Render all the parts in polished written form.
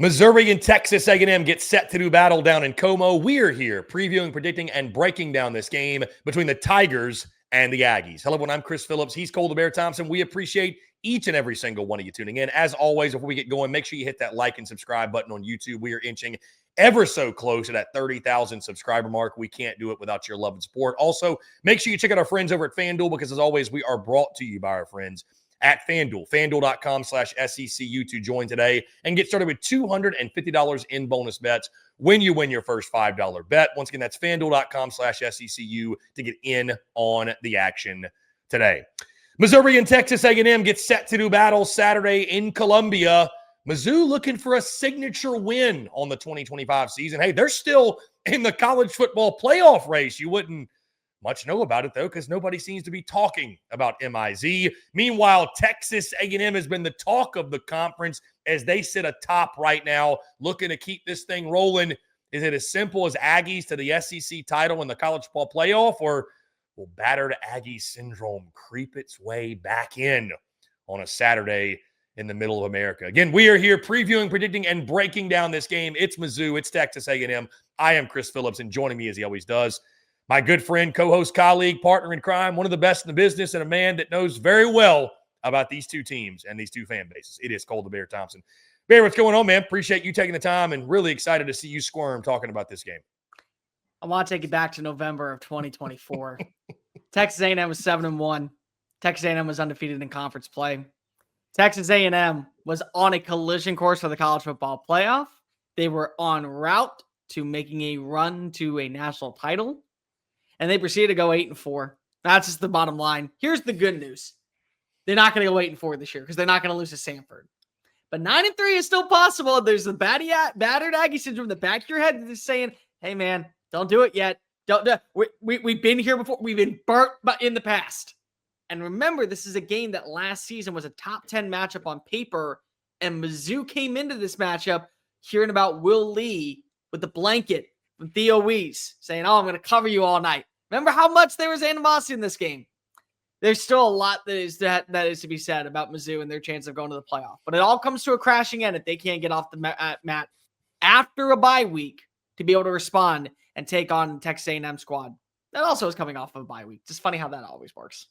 Missouri and Texas A&M get set to do battle down in Como. We're here previewing, predicting, and breaking down this game between the Tigers and the Aggies. Hello, everyone. I'm Chris Phillips. He's Cole the Bear Thompson. We appreciate each and every single one of you tuning in. As always, before we get going, make sure you hit that like and subscribe button on YouTube. We are inching ever so close to that 30,000 subscriber mark. We can't do it without your love and support. Also, make sure you check out our friends over at FANDUEL because, as always, we are brought to you by our friends at FanDuel. FanDuel.com/SECU to join today and get started with $250 in bonus bets when you win your first $5 bet. Once again, that's FanDuel.com/SECU to get in on the action today. Missouri and Texas A&M get set to do battle Saturday in Columbia. Mizzou looking for a signature win on the 2025 season. Hey, they're still in the college football playoff race. You wouldn't much know about it, though, because nobody seems to be talking about MIZ. Meanwhile, Texas A&M has been the talk of the conference as they sit atop right now, looking to keep this thing rolling. Is it as simple as Aggies to the SEC title in the college football playoff, or will battered Aggie syndrome creep its way back in on a Saturday in the middle of America? Again, we are here previewing, predicting, and breaking down this game. It's Mizzou. It's Texas A&M. I am Chris Phillips, and joining me, as he always does, my good friend, co-host, colleague, partner in crime, one of the best in the business, and a man that knows very well about these two teams and these two fan bases. It is Cole the Bear Thompson. Bear, what's going on, man? Appreciate you taking the time and really excited to see you squirm talking about this game. I want to take you back to November of 2024. Texas A&M was 7-1. Texas A&M was undefeated in conference play. Texas A&M was on a collision course for the college football playoff. They were en route to making a run to a national title, and they proceeded to go 8-4. That's just the bottom line. Here's the good news. They're not going to go 8-4 this year because they're not going to lose to Samford. But 9-3 is still possible. There's the battered Aggie syndrome in the back of your head that's saying, hey, man, don't do it yet. Don't do it. We've been here before. We've been burnt in the past. And remember, this is a game that last season was a top 10 matchup on paper, and Mizzou came into this matchup hearing about Will Lee with the blanket from Theo Weiss saying, oh, I'm going to cover you all night. Remember how much there was animosity in this game? There's still a lot that is to be said about Mizzou and their chance of going to the playoff. But it all comes to a crashing end if they can't get off the mat after a bye week to be able to respond and take on Texas A&M squad. That also is coming off of a bye week. Just funny how that always works.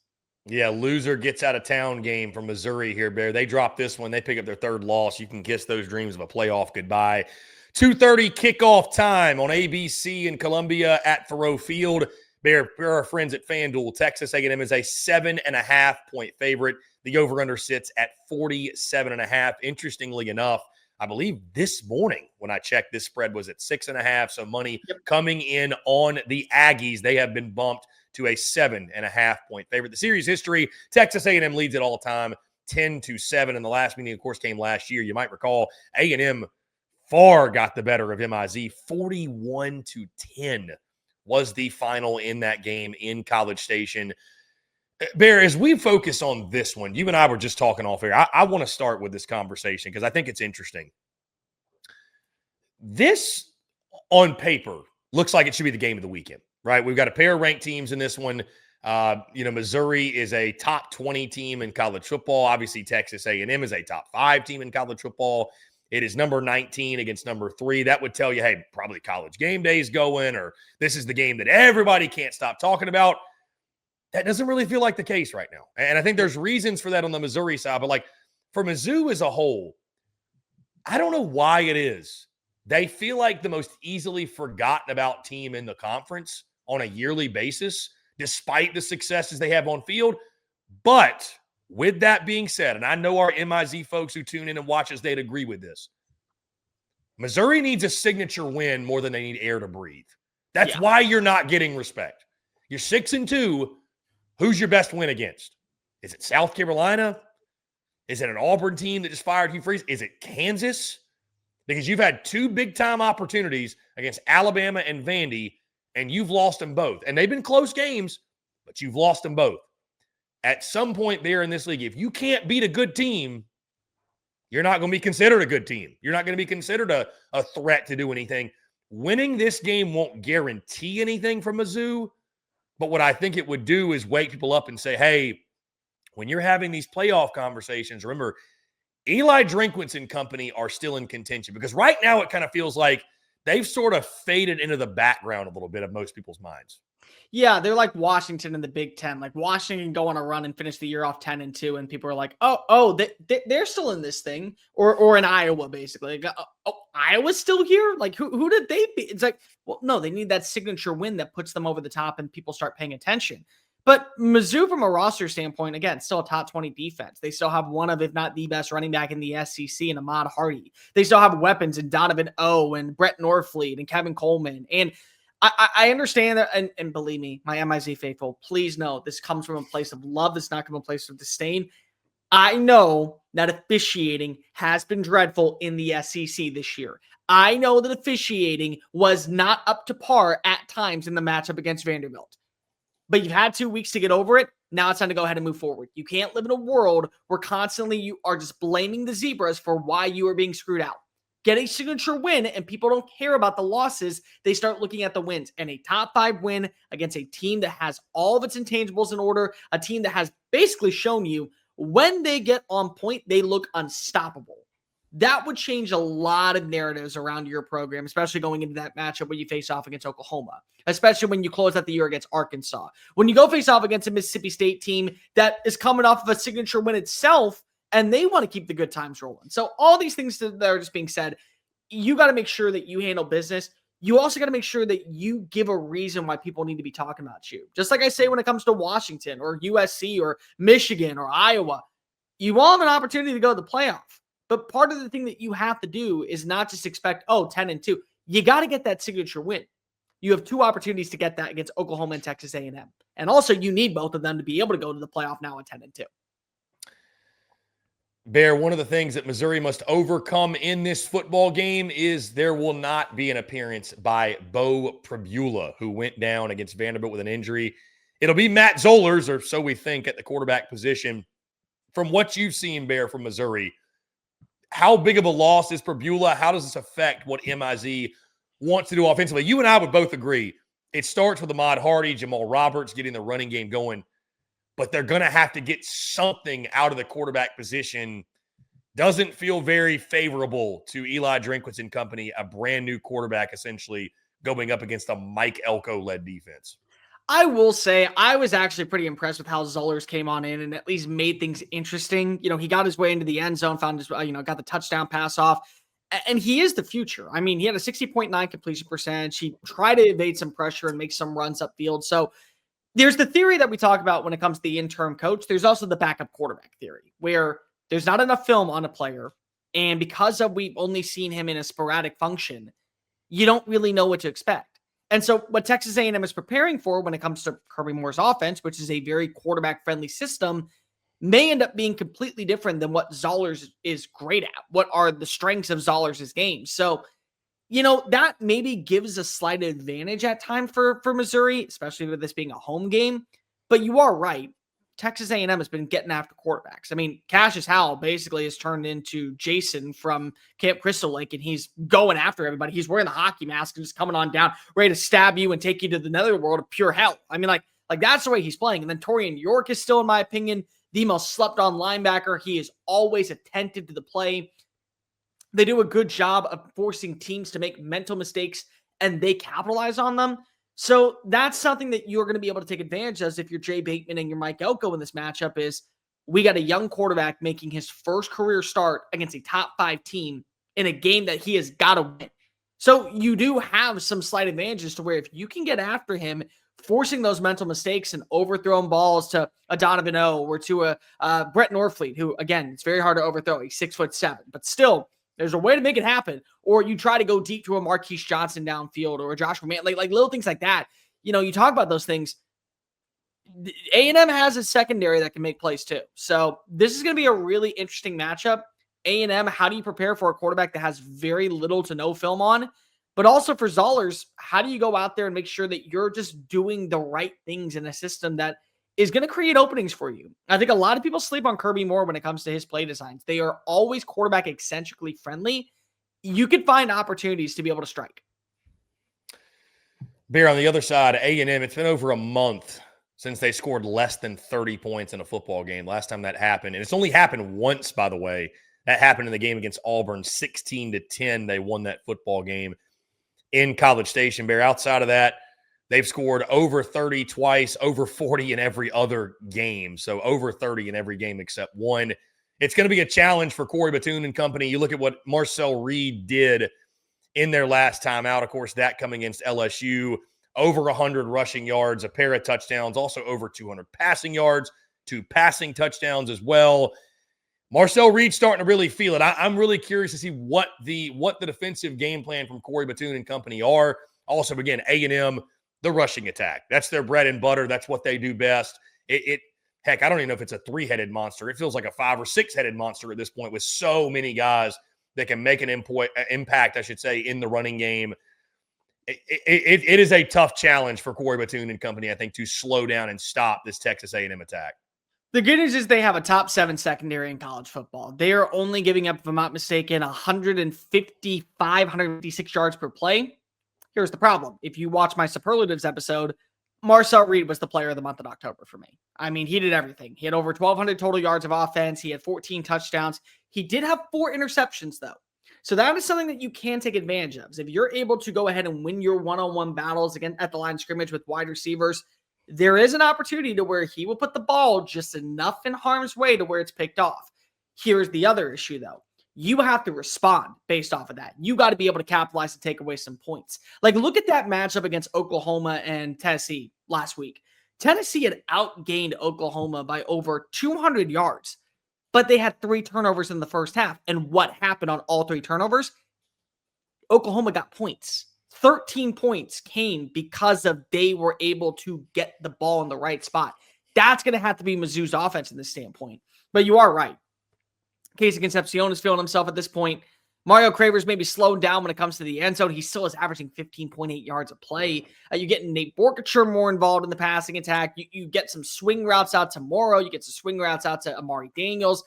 Yeah, loser gets out of town game from Missouri here, Bear. They drop this one. They pick up their third loss. You can kiss those dreams of a playoff goodbye. 2:30 kickoff time on ABC in Columbia at Farot Field. Bear, our friends at FanDuel, Texas A&M is a 7.5-point favorite. The over-under sits at 47.5. Interestingly enough, I believe this morning when I checked, this spread was at 6.5. So money coming in on the Aggies. They have been bumped to a 7.5-point favorite. The series history, Texas A&M leads it all time, 10-7. And the last meeting, of course, came last year. You might recall A&M far got the better of MIZ. 41-10 was the final in that game in College Station. Bear, as we focus on this one, you and I were just talking off air. I want to start with this conversation because I think it's interesting. This, on paper, looks like it should be the game of the weekend, right? We've got a pair of ranked teams in this one. Missouri is a top 20 team in college football. Obviously, Texas A&M is a top 5 team in college football. It is number 19 against number 3. That would tell you, hey, probably College game day is going, or this is the game that everybody can't stop talking about. That doesn't really feel like the case right now. And I think there's reasons for that on the Missouri side. But, like, for Mizzou as a whole, I don't know why it is. They feel like the most easily forgotten about team in the conference on a yearly basis, despite the successes they have on field. But with that being said, and I know our MIZ folks who tune in and watch us, they'd agree with this. Missouri needs a signature win more than they need air to breathe. That's why you're not getting respect. You're 6-2. Who's your best win against? Is it South Carolina? Is it an Auburn team that just fired Hugh Freeze? Is it Kansas? Because you've had 2 big-time opportunities against Alabama and Vandy, and you've lost them both. And they've been close games, but you've lost them both. At some point there in this league, if you can't beat a good team, you're not going to be considered a good team. You're not going to be considered a threat to do anything. Winning this game won't guarantee anything from Mizzou, but what I think it would do is wake people up and say, hey, when you're having these playoff conversations, remember, Eli Drinkwitz and company are still in contention because right now it kind of feels like they've sort of faded into the background a little bit of most people's minds. Yeah, they're like Washington in the Big Ten. Like Washington go on a run and finish the year off 10-2, and people are like, they're still in this thing, or in Iowa basically. Like, Iowa's still here. Like who did they beat? It's like, well, no, they need that signature win that puts them over the top, and people start paying attention. But Mizzou, from a roster standpoint, again, still a top 20 defense. They still have one of, if not the best running back in the SEC in Ahmad Hardy. They still have weapons in Donovan O and Brett Norfleet and Kevin Coleman. And I understand that, and believe me, my MIZ faithful, please know this comes from a place of love. This not from a place of disdain. I know that officiating has been dreadful in the SEC this year. I know that officiating was not up to par at times in the matchup against Vanderbilt. But you've had 2 weeks to get over it. Now it's time to go ahead and move forward. You can't live in a world where constantly you are just blaming the Zebras for why you are being screwed out. Get a signature win, and people don't care about the losses. They start looking at the wins. And a top 5 win against a team that has all of its intangibles in order, a team that has basically shown you when they get on point, they look unstoppable. That would change a lot of narratives around your program, especially going into that matchup when you face off against Oklahoma, especially when you close out the year against Arkansas. When you go face off against a Mississippi State team that is coming off of a signature win itself, and they want to keep the good times rolling. So all these things that are just being said, you got to make sure that you handle business. You also got to make sure that you give a reason why people need to be talking about you. Just like I say when it comes to Washington or USC or Michigan or Iowa, you all have an opportunity to go to the playoff. But part of the thing that you have to do is not just expect, 10-2. You got to get that signature win. You have 2 opportunities to get that against Oklahoma and Texas A&M. And also you need both of them to be able to go to the playoff now at 10-2. Bear, one of the things that Missouri must overcome in this football game is there will not be an appearance by Bo Pribula, who went down against Vanderbilt with an injury. It'll be Matt Zollers, or so we think, at the quarterback position. From what you've seen, Bear, from Missouri, how big of a loss is Pribula? How does this affect what MIZ wants to do offensively? You and I would both agree. It starts with Ahmad Hardy, Jamal Roberts getting the running game going. But they're going to have to get something out of the quarterback position. Doesn't feel very favorable to Eli Drinkwitz and company, a brand new quarterback essentially going up against a Mike Elko-led defense. I will say I was actually pretty impressed with how Zollers came on in and at least made things interesting. You know, he got his way into the end zone, found his, got the touchdown pass off. And he is the future. I mean, he had a 60.9 completion percentage. He tried to evade some pressure and make some runs upfield. So there's the theory that we talk about when it comes to the interim coach. There's also the backup quarterback theory, where there's not enough film on a player. And because we've only seen him in a sporadic function, you don't really know what to expect. And so what Texas A&M is preparing for when it comes to Kirby Moore's offense, which is a very quarterback-friendly system, may end up being completely different than what Zollers is great at. What are the strengths of Zollers' game? So, that maybe gives a slight advantage at time for Missouri, especially with this being a home game. But you are right. Texas A&M has been getting after quarterbacks. I mean, Cassius Howell basically has turned into Jason from Camp Crystal Lake, and he's going after everybody. He's wearing the hockey mask and just coming on down, ready to stab you and take you to the netherworld of pure hell. I mean, like that's the way he's playing. And then Torian York is still, in my opinion, the most slept-on linebacker. He is always attentive to the play. They do a good job of forcing teams to make mental mistakes, and they capitalize on them. So that's something that you're going to be able to take advantage of if you're Jay Bateman and you're Mike Elko in this matchup. Is we got a young quarterback making his first career start against a top 5 team in a game that he has got to win. So you do have some slight advantages to where if you can get after him, forcing those mental mistakes and overthrowing balls to a Donovan O or to a Brett Norfleet, who, again, it's very hard to overthrow. He's 6'7", but still, there's a way to make it happen. Or you try to go deep to a Marquise Johnson downfield or a Joshua Mann, like little things like that. You talk about those things. A&M has a secondary that can make plays too. So this is going to be a really interesting matchup. A&M, how do you prepare for a quarterback that has very little to no film on? But also for Zollers, how do you go out there and make sure that you're just doing the right things in a system that is going to create openings for you? I think a lot of people sleep on Kirby Moore when it comes to his play designs. They are always quarterback eccentrically friendly. You can find opportunities to be able to strike. Bear, on the other side, A&M, it's been over a month since they scored less than 30 points in a football game. Last time that happened, and it's only happened once, by the way, That happened in the game against Auburn, 16-10. They won that football game in College Station. Bear, outside of that, they've scored over 30 twice, over 40 in every other game. So over 30 in every game except one. It's going to be a challenge for Corey Bethune and company. You look at what Marcel Reed did in their last time out. Of course, that coming against LSU, over 100 rushing yards, a pair of touchdowns, also over 200 passing yards, 2 passing touchdowns as well. Marcel Reed's starting to really feel it. I'm really curious to see what the defensive game plan from Corey Bethune and company are. Also, again, A&M, the rushing attack. That's their bread and butter. That's what they do best. Heck, I don't even know if it's a 3-headed monster. It feels like a 5 or 6-headed monster at this point with so many guys that can make an impact, I should say, in the running game. It is a tough challenge for Corey Bethune and company, I think, to slow down and stop this Texas A&M attack. The good news is they have a top 7 secondary in college football. They are only giving up, if I'm not mistaken, 156 yards per play. Here's the problem. If you watch my superlatives episode, Marcel Reed was the player of the month in October for me. I mean, he did everything. He had over 1,200 total yards of offense. He had 14 touchdowns. He did have 4 interceptions, though. So that is something that you can take advantage of. If you're able to go ahead and win your one-on-one battles again at the line of scrimmage with wide receivers, there is an opportunity to where he will put the ball just enough in harm's way to where it's picked off. Here's the other issue, though. You have to respond based off of that. You got to be able to capitalize and take away some points. Like, look at that matchup against Oklahoma and Tennessee last week. Tennessee had outgained Oklahoma by over 200 yards, but they had 3 turnovers in the first half. And what happened on all 3 turnovers? Oklahoma got points. 13 points came because of they were able to get the ball in the right spot. That's going to have to be Mizzou's offense in this standpoint. But you are right. Casey Concepcion is feeling himself at this point. Mario Cravers maybe slowed down when it comes to the end zone. He still is averaging 15.8 yards a play. You're getting Nate Borkature more involved in the passing attack. You get some swing routes out to Morrow. You get some swing routes out to Amari Daniels.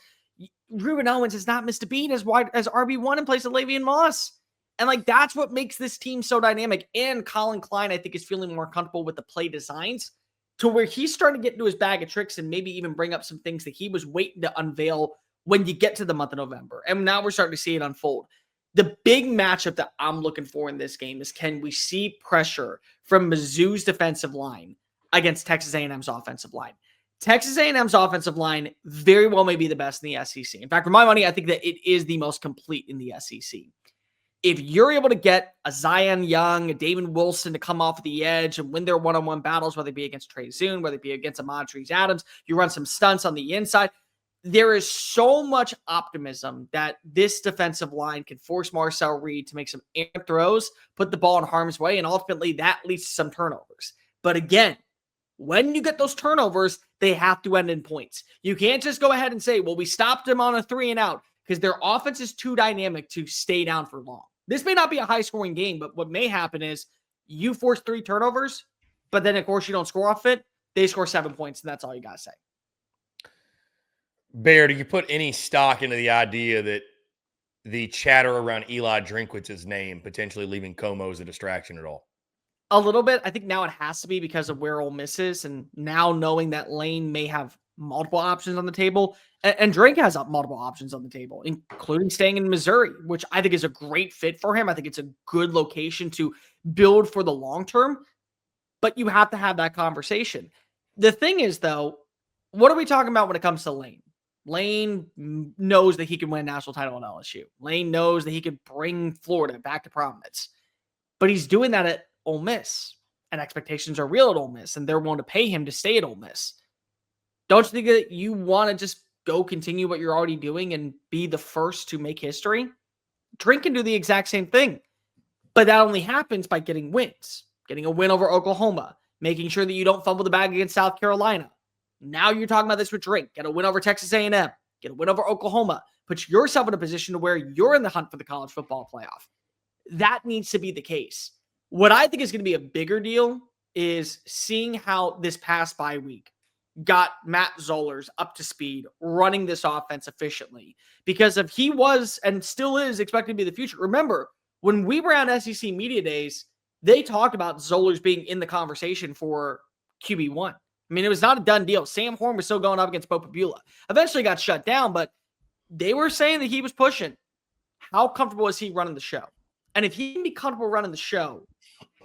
Ruben Owens has not missed a beat as RB1 in place of Le'Veon Moss. And like, that's what makes this team so dynamic. And Colin Klein, I think, is feeling more comfortable with the play designs to where he's starting to get into his bag of tricks and maybe even bring up some things that he was waiting to unveil when you get to the month of November. And now we're starting to see it unfold. The big matchup that I'm looking for in this game is, can we see pressure from Mizzou's defensive line against Texas A&M's offensive line? Texas A&M's offensive line very well may be the best in the SEC. In fact, for my money, I think that it is the most complete in the SEC. If you're able to get a Zion Young, a David Wilson to come off the edge and win their one-on-one battles, whether it be against Trey Zoon, whether it be against Amontrese Adams, you run some stunts on the inside. There is so much optimism that this defensive line can force Marcel Reed to make some air throws, put the ball in harm's way, and ultimately that leads to some turnovers. But again, when you get those turnovers, they have to end in points. You can't just go ahead and say, well, we stopped them on a 3 and out, because their offense is too dynamic to stay down for long. This may not be a high-scoring game, but what may happen is you force 3 turnovers, but then, of course, you don't score off it. They score 7 points, and that's all you got to say. Bear, do you put any stock into the idea that the chatter around Eli Drinkwitz's name potentially leaving Como as a distraction at all? A little bit. I think now it has to be because of where Ole Miss is, and now knowing that Lane may have multiple options on the table, and Drake has multiple options on the table, including staying in Missouri, which I think is a great fit for him. I think it's a good location to build for the long term, but you have to have that conversation. The thing is, though, what are we talking about when it comes to Lane? Lane knows that he can win a national title in LSU. Lane knows that he could bring Florida back to prominence. But he's doing that at Ole Miss. And expectations are real at Ole Miss. And they're willing to pay him to stay at Ole Miss. Don't you think that you want to just go continue what you're already doing and be the first to make history? Drink can do the exact same thing. But that only happens by getting wins. Getting a win over Oklahoma. Making sure that you don't fumble the bag against South Carolina. Now you're talking about this with Drake. Get a win over Texas A&M. Get a win over Oklahoma. Put yourself in a position to where you're in the hunt for the college football playoff. That needs to be the case. What I think is going to be a bigger deal is seeing how this past bye week got Matt Zollers up to speed, running this offense efficiently. Because if he was and still is expected to be the future, remember, when we were on SEC Media Days, they talked about Zollers being in the conversation for QB1. I mean, it was not a done deal. Sam Horn was still going up against Pope Beulah. Eventually got shut down, but They were saying that he was pushing. How comfortable is he running the show? And if he can be comfortable running the show,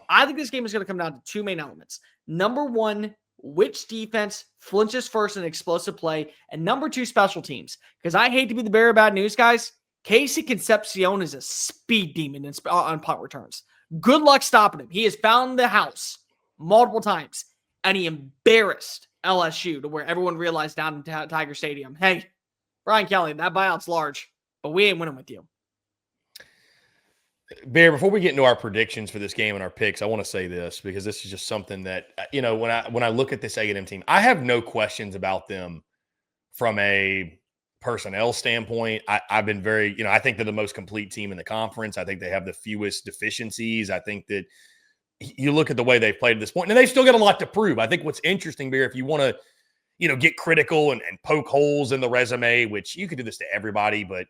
I think this game is going to come down to two main elements. Number one, which defense flinches first in explosive play, and number two, special teams. Because I hate to be the bearer of bad news, guys. Casey Concepcion is a speed demon on punt returns. Good luck stopping him. He has found the house multiple times, and he embarrassed LSU to where everyone realized down in Tiger Stadium, hey, Brian Kelly, that buyout's large, but we ain't winning with you. Bear, before we get into our predictions for this game and our picks, I want to say this because this is just something that, you know, when I look at this A&M team, I have no questions about them from a personnel standpoint. I've been very, you know, I think they're the most complete team in the conference. I think they have the fewest deficiencies. I think that you look at the way they've played at this point, and they've still got a lot to prove. I think what's interesting, Bear, if you want to, you know, get critical and poke holes in the resume, which you could do this to everybody, but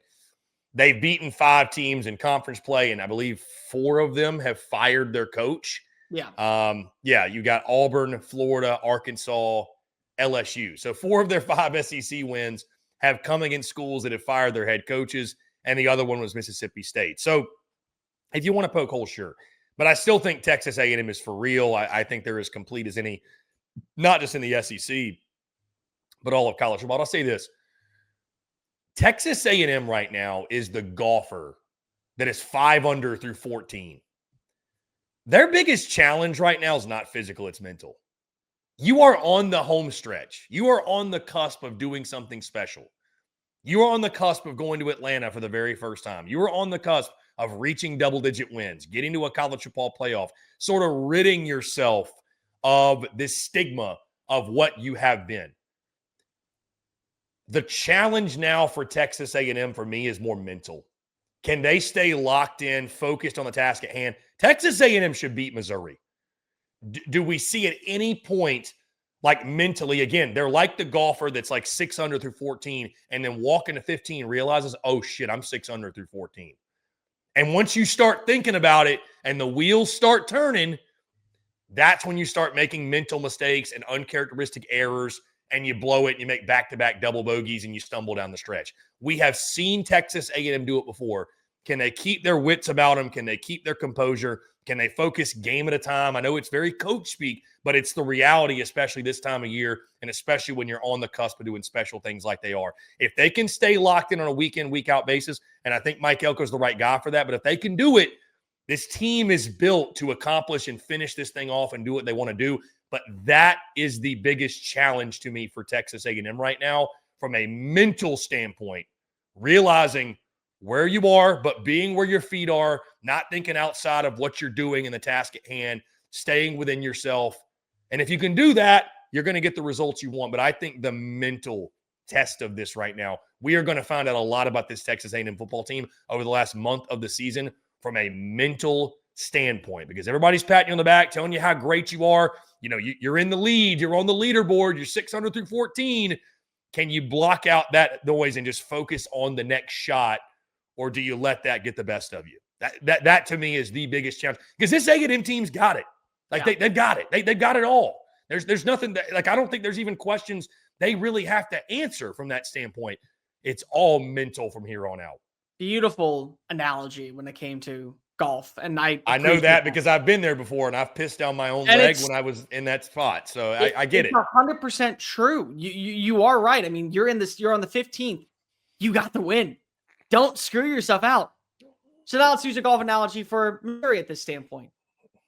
they've beaten 5 teams in conference play, and I believe 4 of them have fired their coach. Yeah. You got Auburn, Florida, Arkansas, LSU. So 4 of their 5 SEC wins have come against schools that have fired their head coaches, and the other one was Mississippi State. So if you want to poke holes, sure. But I still think Texas A&M is for real. I think they're as complete as any, not just in the SEC, but all of college football. I'll say this. Texas A&M right now is the golfer that is 5 under through 14. Their biggest challenge right now is not physical, it's mental. You are on the home stretch. You are on the cusp of doing something special. You are on the cusp of going to Atlanta for the very first time. You are on the cusp of reaching double-digit wins, getting to a college football playoff, sort of ridding yourself of this stigma of what you have been. The challenge now for Texas A&M for me is more mental. Can they stay locked in, focused on the task at hand? Texas A&M should beat Missouri. Do we see at any point, like mentally, again, they're like the golfer that's like 6 under through 14 and then walking to 15 realizes, oh shit, I'm 6 under through 14. And once you start thinking about it and the wheels start turning, that's when you start making mental mistakes and uncharacteristic errors, and you blow it and you make back-to-back double bogeys and you stumble down the stretch. We have seen Texas A&M do it before. Can they keep their wits about them? Can they keep their composure? Can they focus game at a time? I know it's very coach speak, but it's the reality, especially this time of year, and especially when you're on the cusp of doing special things like they are. If they can stay locked in on a week-in, week-out basis, and I think Mike Elko's the right guy for that, but if they can do it, this team is built to accomplish and finish this thing off and do what they want to do. But that is the biggest challenge to me for Texas A&M right now from a mental standpoint, realizing where you are, but being where your feet are, not thinking outside of what you're doing in the task at hand, staying within yourself. And if you can do that, you're going to get the results you want. But I think the mental test of this right now, we are going to find out a lot about this Texas A&M football team over the last month of the season from a mental standpoint, because everybody's patting you on the back, telling you how great you are. You know, you're in the lead. You're on the leaderboard. You're 6 under through 14. Can you block out that noise and just focus on the next shot, or do you let that get the best of you? That to me is the biggest challenge, because this A&M team's got it. Like they've got it. They've got it all. There's nothing that, like, I don't think there's even questions they really have to answer from that standpoint. It's all mental from here on out. Beautiful analogy when it came to golf. And I know that because I've been there before and I've pissed down my own leg when I was in that spot. So I get it. 100% true. You are right. I mean, you're on the 15th. You got the win. Don't screw yourself out. So now let's use a golf analogy for Missouri at this standpoint.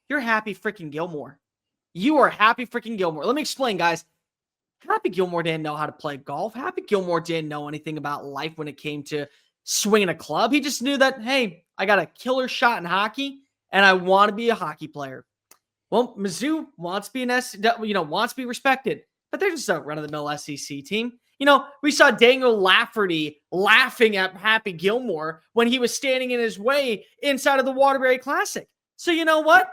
You're Happy freaking Gilmore. You are Happy freaking Gilmore. Let me explain, guys. Happy Gilmore didn't know how to play golf. Happy Gilmore didn't know anything about life when it came to swinging a club. He just knew that, hey, I got a killer shot in hockey and I want to be a hockey player. Well, Mizzou wants to be wants to be respected, but they're just a run-of-the-mill SEC team. You know, we saw Daniel Lafferty laughing at Happy Gilmore when he was standing in his way inside of the Waterbury Classic. So you know what?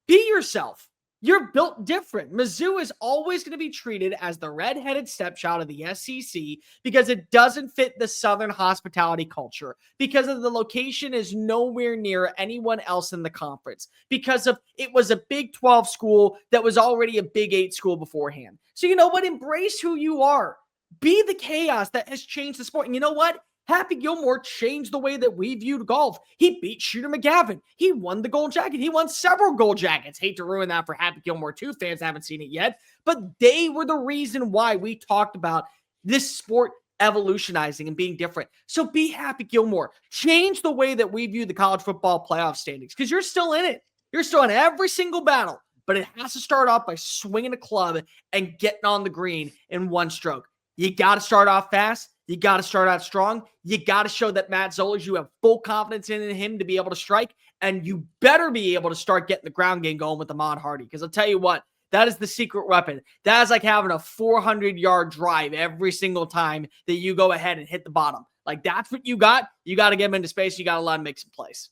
Be yourself. You're built different. Mizzou is always going to be treated as the redheaded stepchild of the SEC because it doesn't fit the Southern hospitality culture, because of the location is nowhere near anyone else in the conference, because of it was a Big 12 school that was already a Big 8 school beforehand. So you know what? Embrace who you are. Be the chaos that has changed the sport. And you know what? Happy Gilmore changed the way that we viewed golf. He beat Shooter McGavin. He won the gold jacket. He won several gold jackets. Hate to ruin that for Happy Gilmore 2 fans haven't seen it yet, but they were the reason why we talked about this sport evolutionizing and being different. So be Happy Gilmore. Change the way that we view the college football playoff standings, because you're still in it. You're still in every single battle, but it has to start off by swinging a club and getting on the green in one stroke. You got to start off fast. You got to start out strong. You got to show that Matt Zollers, you have full confidence in him to be able to strike, and you better be able to start getting the ground game going with Ahmad Hardy, because I'll tell you what, that is the secret weapon. That is like having a 400-yard drive every single time that you go ahead and hit the bottom. Like, that's what you got. You got to get him into space. You got to let him make some plays.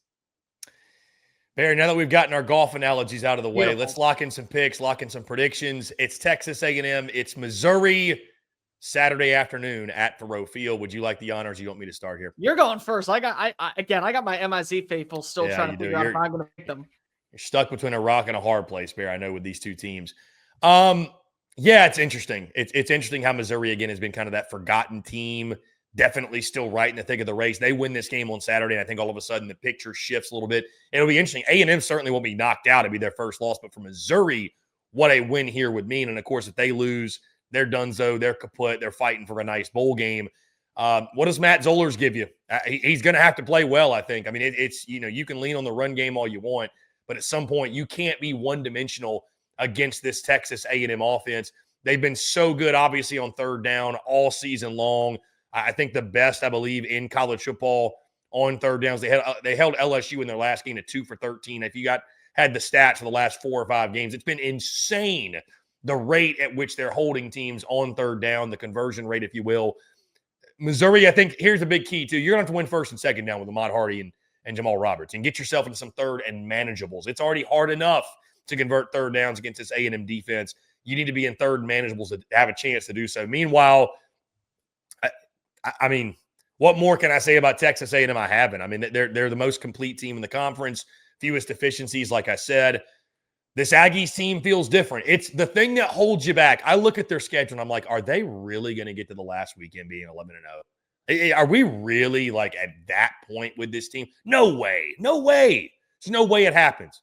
Barry, now that we've gotten our golf analogies out of the way, Beautiful. Let's lock in some picks, lock in some predictions. It's Texas A&M. It's Missouri, Saturday afternoon at Farot Field. Would you like the honors? You want me to start here? You're going first. I got my MIZ faithful still trying to figure out if I'm going to pick them. You're stuck between a rock and a hard place, Bear. I know, with these two teams. Yeah, it's interesting. It's interesting how Missouri, again, has been kind of that forgotten team, definitely still right in the thick of the race. They win this game on Saturday, and I think all of a sudden the picture shifts a little bit. It'll be interesting. A&M certainly won't be knocked out. It'll be their first loss, but for Missouri, what a win here would mean. And, of course, if they lose, they're donezo, they're kaput, they're fighting for a nice bowl game. What does Matt Zollers give you? He's going to have to play well, I think. I mean, it's you can lean on the run game all you want, but at some point you can't be one-dimensional against this Texas A&M offense. They've been so good, obviously, on third down all season long. I think the best, I believe, in college football on third downs. They held LSU in their last game to 2 for 13. If you had the stats for the last 4 or 5 games, it's been insane, the rate at which they're holding teams on third down, the conversion rate, if you will. Missouri, I think, here's the big key, too. You're going to have to win first and second down with Ahmad Hardy and Jamal Roberts and get yourself into some third and manageables. It's already hard enough to convert third downs against this A&M defense. You need to be in third and manageables to have a chance to do so. Meanwhile, I mean, what more can I say about Texas A&M? I haven't. I mean, they're the most complete team in the conference, fewest deficiencies, like I said. This Aggies team feels different. It's the thing that holds you back. I look at their schedule, and I'm like, are they really going to get to the last weekend being 11-0? Are we really, like, at that point with this team? No way. No way. There's no way it happens.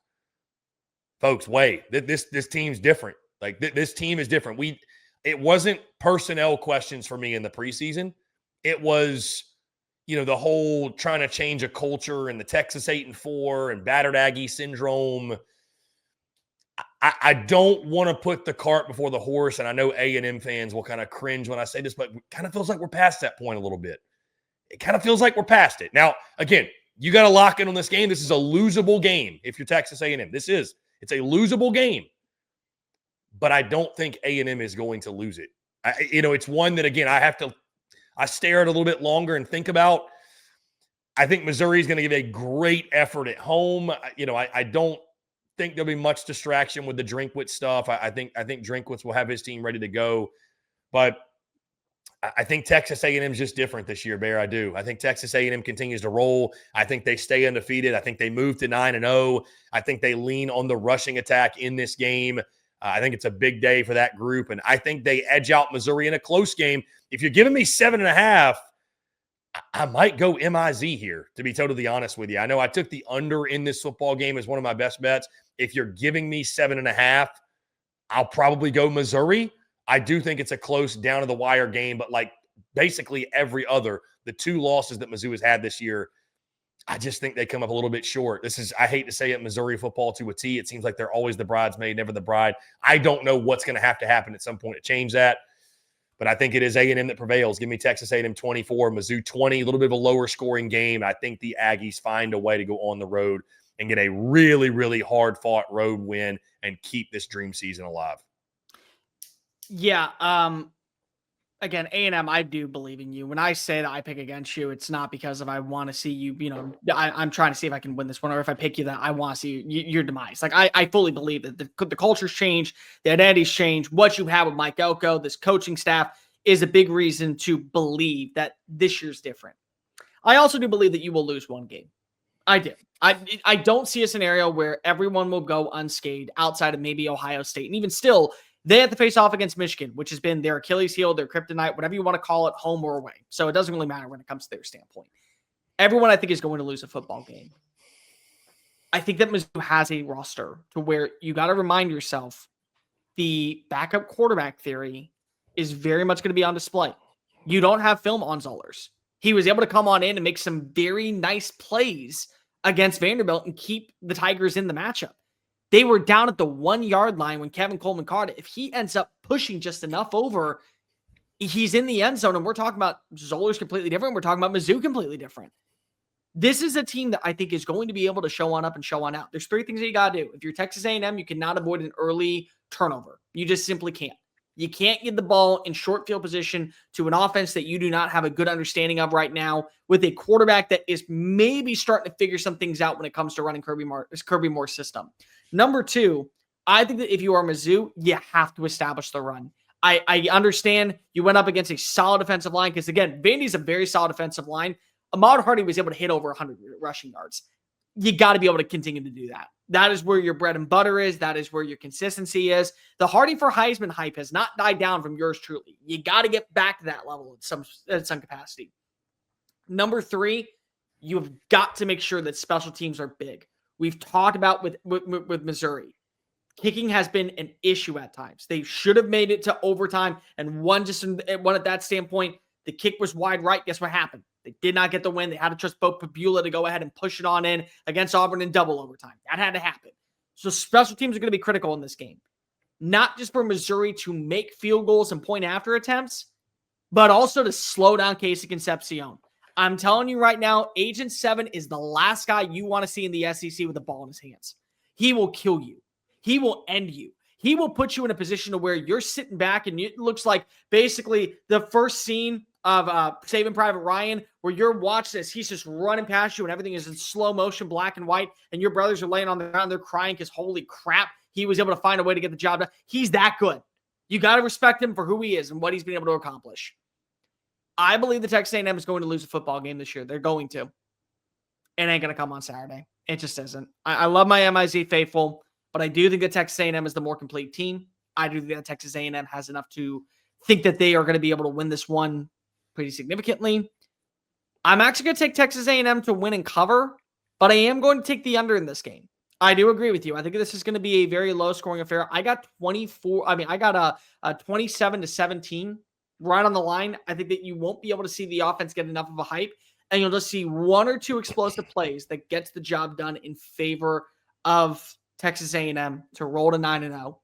Folks, wait. This team's different. Like, this team is different. It wasn't personnel questions for me in the preseason. It was, the whole trying to change a culture and the Texas 8-4 and battered Aggie syndrome. I don't want to put the cart before the horse, and I know A&M fans will kind of cringe when I say this, but it kind of feels like we're past that point a little bit. It kind of feels like we're past it. Now, again, you got to lock in on this game. This is a losable game if you're Texas A&M. It's a losable game. But I don't think A&M is going to lose it. It's one that, again, I stare at a little bit longer and think about. I think Missouri is going to give a great effort at home. I don't think there'll be much distraction with the Drinkwitz stuff. I think Drinkwitz will have his team ready to go. But I think Texas A&M is just different this year, Bear. I do. I think Texas A&M continues to roll. I think they stay undefeated. I think they move to 9-0. I think they lean on the rushing attack in this game. I think it's a big day for that group, and I think they edge out Missouri in a close game. If you're giving me 7.5, I might go MIZ here, to be totally honest with you. I know I took the under in this football game as one of my best bets. If you're giving me 7.5, I'll probably go Missouri. I do think it's a close, down-to-the-wire game, but like basically every other, the 2 losses that Mizzou has had this year, I just think they come up a little bit short. I hate to say it, Missouri football to a T. It seems like they're always the bridesmaid, never the bride. I don't know what's going to have to happen at some point to change that, but I think it is A&M that prevails. Give me Texas A&M 24, Mizzou 20, a little bit of a lower scoring game. I think the Aggies find a way to go on the road and get a really, really hard-fought road win and keep this dream season alive. Yeah, again, A&M, I do believe in you. When I say that I pick against you, it's not because I want to see you, I'm trying to see if I can win this one, or if I pick you, that I want to see your demise. Like, I fully believe that the culture's changed, the identity's changed. What you have with Mike Elko, this coaching staff, is a big reason to believe that this year's different. I also do believe that you will lose one game. I do. I don't see a scenario where everyone will go unscathed outside of maybe Ohio State. And even still, They have to face off against Michigan, which has been their Achilles heel, their kryptonite, whatever you want to call it, home or away. So it doesn't really matter when it comes to their standpoint. Everyone, I think, is going to lose a football game. I think that Mizzou has a roster to where you got to remind yourself the backup quarterback theory is very much going to be on display. You don't have film on Zollers. He was able to come on in and make some very nice plays against Vanderbilt and keep the Tigers in the matchup. They were down at the 1 yard line when Kevin Coleman caught it. If he ends up pushing just enough over, he's in the end zone. And we're talking about Zollers completely different. We're talking about Mizzou completely different. This is a team that I think is going to be able to show on up and show on out. There's three things that you got to do. If you're Texas A&M, you cannot avoid an early turnover. You just simply can't. You can't get the ball in short field position to an offense that you do not have a good understanding of right now, with a quarterback that is maybe starting to figure some things out when it comes to running Kirby Moore's system. Number two, I think that if you are Mizzou, you have to establish the run. I understand you went up against a solid defensive line because, again, Vandy's a very solid defensive line. Ahmad Hardy was able to hit over 100 rushing yards. You got to be able to continue to do that. That is where your bread and butter is. That is where your consistency is. The Hardy for Heisman hype has not died down from yours truly. You got to get back to that level at some capacity. Number three, you have got to make sure that special teams are big. We've talked about with Missouri. Kicking has been an issue at times. They should have made it to overtime and won at that standpoint. The kick was wide right. Guess what happened? They did not get the win. They had to trust Bo Pabula to go ahead and push it on in against Auburn in double overtime. That had to happen. So special teams are going to be critical in this game. Not just for Missouri to make field goals and point after attempts, but also to slow down Casey Concepcion. I'm telling you right now, Agent 7 is the last guy you want to see in the SEC with the ball in his hands. He will kill you. He will end you. He will put you in a position to where you're sitting back and it looks like basically the first scene of Saving Private Ryan, where you're watching this, he's just running past you and everything is in slow motion, black and white, and your brothers are laying on the ground, they're crying because holy crap, he was able to find a way to get the job done. He's that good. You got to respect him for who he is and what he's been able to accomplish. I believe the Texas A&M is going to lose a football game this year. They're going to. It ain't going to come on Saturday. It just isn't. I love my MIZ faithful, but I do think that Texas A&M is the more complete team. I do think that Texas A&M has enough to think that they are going to be able to win this one pretty significantly. I'm actually going to take Texas A&M to win and cover, but I am going to take the under in this game. I do agree with you. I think this is going to be a very low scoring affair. I got a 27-17 right on the line. I think that you won't be able to see the offense get enough of a hype, and you'll just see one or two explosive plays that gets the job done in favor of Texas A&M to roll to 9-0.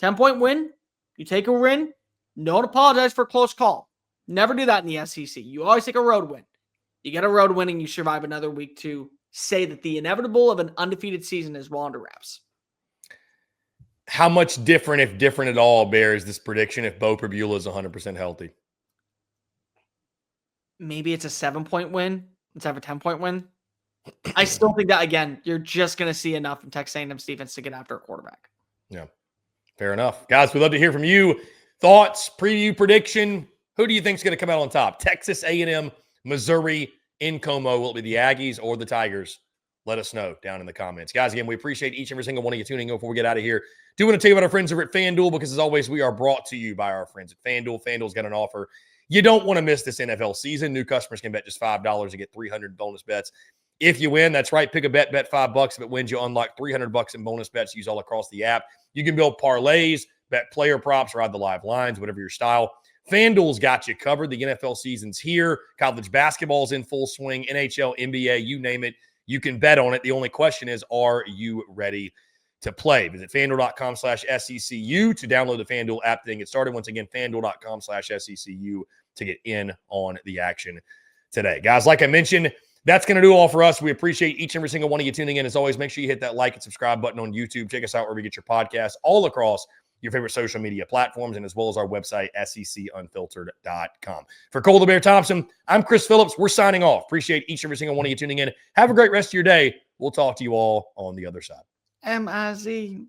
10-point win. You take a win. Don't apologize for a close call. Never do that in the SEC. You always take a road win. You get a road win and you survive another week to say that the inevitable of an undefeated season is well under wraps. How much different, if different at all, bears this prediction if Bo Pabula is 100% healthy? Maybe it's a 7-point win instead of a 10-point win. I still think that, again, you're just going to see enough from Texas A&M's defense to get after a quarterback. Yeah, fair enough. Guys, we'd love to hear from you. Thoughts, preview, prediction. Who do you think is going to come out on top? Texas A&M, Missouri, in Como. Will it be the Aggies or the Tigers? Let us know down in the comments. Guys, again, we appreciate each and every single one of you tuning in before we get out of here. Do want to tell you about our friends over at FanDuel because, as always, we are brought to you by our friends at FanDuel. FanDuel's got an offer. You don't want to miss this NFL season. New customers can bet just $5 to get 300 bonus bets. If you win, that's right. Pick a bet $5. If it wins, you unlock $300 in bonus bets used all across the app. You can build parlays, bet player props, ride the live lines, whatever your style. FanDuel's got you covered. The NFL season's here. College basketball's in full swing. NHL, NBA, you name it. You can bet on it. The only question is, are you ready to play? Visit FanDuel.com/SECU to download the FanDuel app to get started. Once again, FanDuel.com/SECU to get in on the action today. Guys, like I mentioned, that's going to do all for us. We appreciate each and every single one of you tuning in. As always, make sure you hit that like and subscribe button on YouTube. Check us out wherever you get your podcasts, all across your favorite social media platforms, and as well as our website, secunfiltered.com. For Cole the Bear Thompson, I'm Chris Phillips. We're signing off. Appreciate each and every single one of you tuning in. Have a great rest of your day. We'll talk to you all on the other side. MIZ.